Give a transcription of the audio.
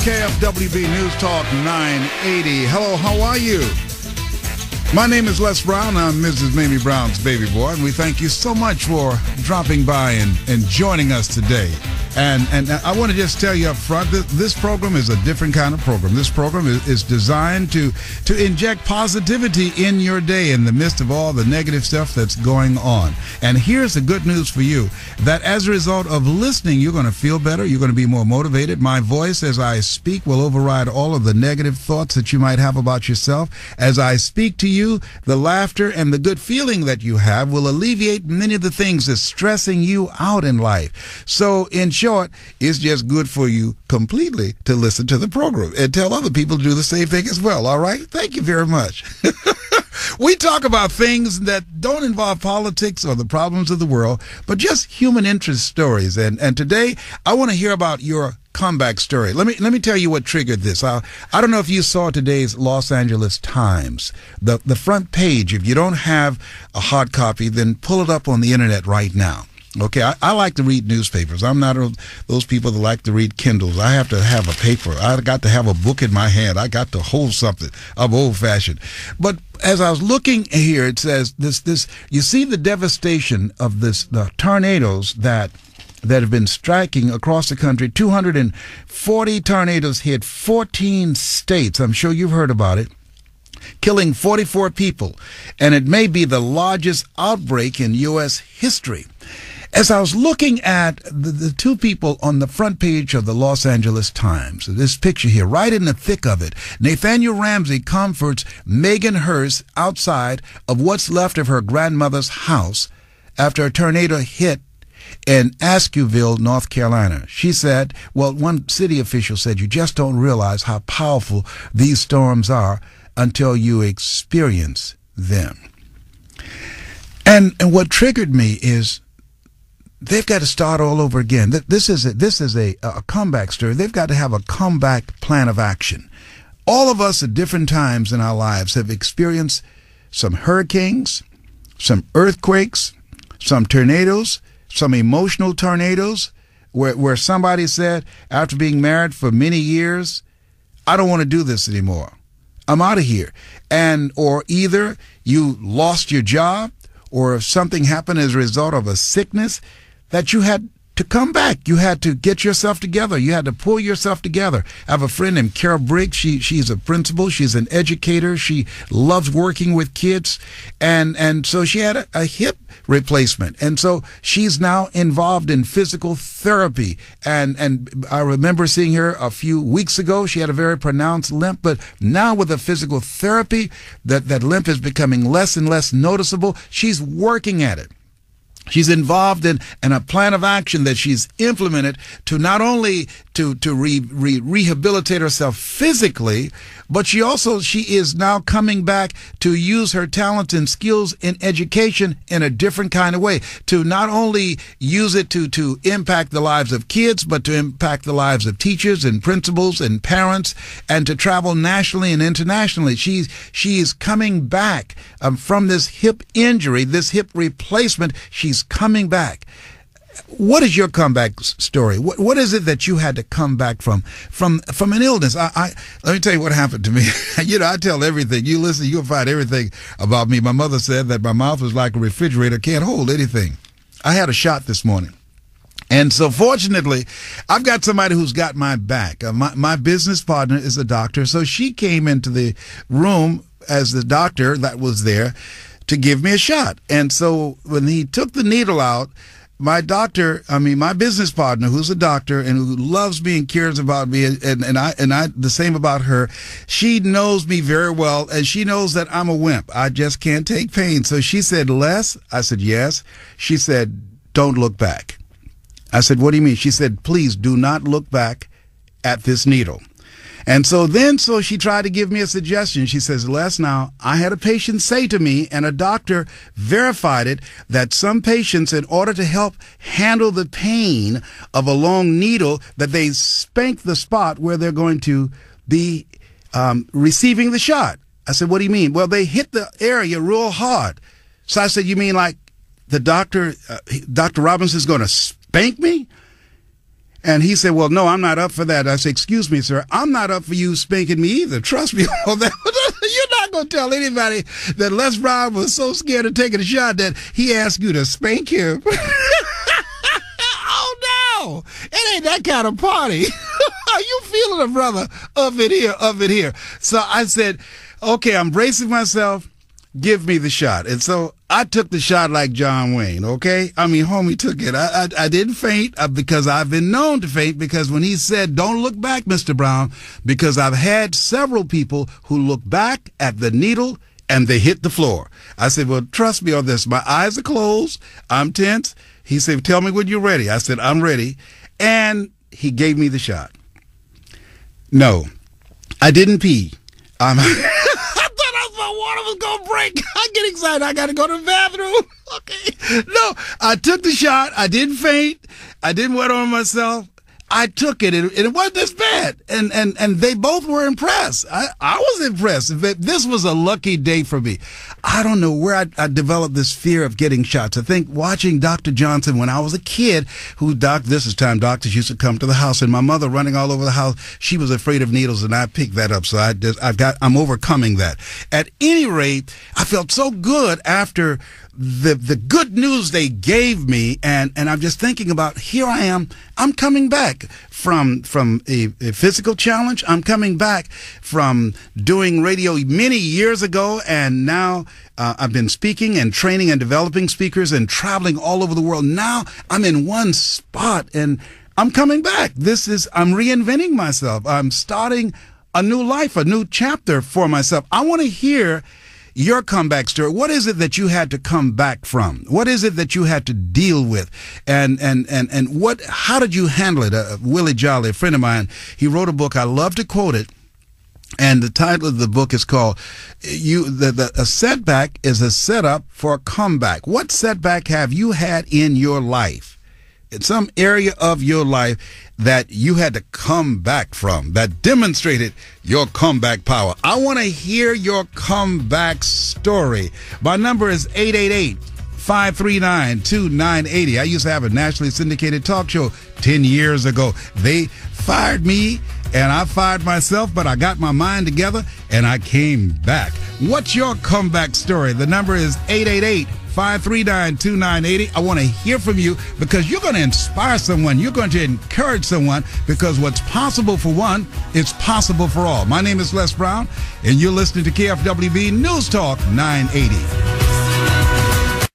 KFWB News Talk 980. Hello, how are you? My name is Les Brown. I'm Mrs. Mamie Brown's baby boy, and we thank you so much for dropping by and joining us today. And I want to just tell you up front that this program is a different kind of program. This program is designed to inject positivity in your day in the midst of all the negative stuff that's going on. And here's the good news for you, that as a result of listening, you're going to feel better. You're going to be more motivated. My voice as I speak will override all of the negative thoughts that you might have about yourself. As I speak to you, the laughter and the good feeling that you have will alleviate many of the things that's stressing you out in life. So in short, it's just good for you completely to listen to the program and tell other people to do the same thing as well. All right? Thank you very much. We talk about things that don't involve politics or the problems of the world, but just human interest stories. And today I want to hear about your comeback story. Let me tell you what triggered this. I don't know if you saw today's Los Angeles Times, the front page. If you don't have a hard copy, then pull it up on the internet right now. Okay, I like to read newspapers. I'm not those people that like to read Kindles. I have to have a paper. I got to have a book in my hand. I got to hold something. I'm old-fashioned. But as I was looking here, it says this. You see the devastation of the tornadoes that have been striking across the country. 240 tornadoes hit 14 states. I'm sure you've heard about it, killing 44 people. And it may be the largest outbreak in U.S. history. As I was looking at the two people on the front page of the Los Angeles Times, this picture here, right in the thick of it, Nathaniel Ramsey comforts Megan Hurst outside of what's left of her grandmother's house after a tornado hit in Askew, North Carolina. She said, well, one city official said, you just don't realize how powerful these storms are until you experience them. And what triggered me is they've got to start all over again. This is a comeback story. They've got to have a comeback plan of action. All of us at different times in our lives have experienced some hurricanes, some earthquakes, some tornadoes, some emotional tornadoes where somebody said after being married for many years, I don't want to do this anymore. I'm out of here. Or either you lost your job or something happened as a result of a sickness that you had to come back. You had to get yourself together. You had to pull yourself together. I have a friend named Carol Briggs. She's a principal. She's an educator. She loves working with kids. And so she had a hip replacement. And so she's now involved in physical therapy. And I remember seeing her a few weeks ago. She had a very pronounced limp, but now with the physical therapy, that limp is becoming less and less noticeable. She's working at it. She's involved in a plan of action that she's implemented to not only to rehabilitate herself physically, but she is now coming back to use her talents and skills in education in a different kind of way, to not only use it to impact the lives of kids, but to impact the lives of teachers and principals and parents, and to travel nationally and internationally. She is coming back from this hip injury, this hip replacement. She's coming back. What is your comeback story? What is it that you had to come back from an illness? Let me tell you what happened to me. I tell everything. You listen, you'll find everything about me. My mother said that my mouth was like a refrigerator, can't hold anything. I had a shot this morning. And so fortunately, I've got somebody who's got my back. My business partner is a doctor, so she came into the room as the doctor that was there to give me a shot. And so when he took the needle out, my business partner, who's a doctor and who loves me and cares about me, and I the same about her, she knows me very well, and she knows that I'm a wimp. I just can't take pain. So she said, Les? I said, yes. She said, don't look back. I said, what do you mean? She said, please do not look back at this needle. And so she tried to give me a suggestion. She says, Les, now, I had a patient say to me, and a doctor verified it, that some patients, in order to help handle the pain of a long needle, that they spank the spot where they're going to be receiving the shot. I said, what do you mean? Well, they hit the area real hard. So I said, you mean like the Dr. Robinson's going to spank me? And he said, well, no, I'm not up for that. I said, excuse me, sir, I'm not up for you spanking me either. Trust me on that. You're not going to tell anybody that Les Brown was so scared of taking a shot that he asked you to spank him. Oh, no. It ain't that kind of party. Are you feeling it, brother? Up it here. So I said, okay, I'm bracing myself. Give me the shot. And so I took the shot like John Wayne, okay? I mean, homie took it. I didn't faint because I've been known to faint, because when he said, don't look back, Mr. Brown, because I've had several people who look back at the needle and they hit the floor. I said, well, trust me on this. My eyes are closed. I'm tense. He said, tell me when you're ready. I said, I'm ready. And he gave me the shot. No, I didn't pee. My water was going to break. I get excited. I got to go to the bathroom. Okay. No, I took the shot. I didn't faint. I didn't wet on myself. I took it, and it wasn't as bad. And they both were impressed. I was impressed. This was a lucky day for me. I don't know where I developed this fear of getting shots. I think watching Dr. Johnson when I was a kid, this is time doctors used to come to the house, and my mother running all over the house, she was afraid of needles, and I picked that up. So I'm overcoming that. At any rate, I felt so good after the good news they gave me, and I'm just thinking about, here I am, I'm coming back from a physical challenge. I'm coming back from doing radio many years ago, and now I've been speaking and training and developing speakers and traveling all over the world. Now I'm in one spot, and I'm coming back. I'm reinventing myself. I'm starting a new life, a new chapter for myself. I want to hear your comeback story. What is it that you had to come back from? What is it that you had to deal with? And how did you handle it? Willie Jolly, a friend of mine, he wrote a book. I love to quote it. And the title of the book is called A Setback is a Setup for a Comeback. What setback have you had in your life? In some area of your life that you had to come back from, that demonstrated your comeback power. I want to hear your comeback story. My number is 888-539-2980. I used to have a nationally syndicated talk show 10 years ago. They fired me and I fired myself, but I got my mind together and I came back. What's your comeback story? The number is 888-539-2980. I want to hear from you because you're going to inspire someone. You're going to encourage someone, because what's possible for one is possible for all. My name is Les Brown, and you're listening to KFWB News Talk 980.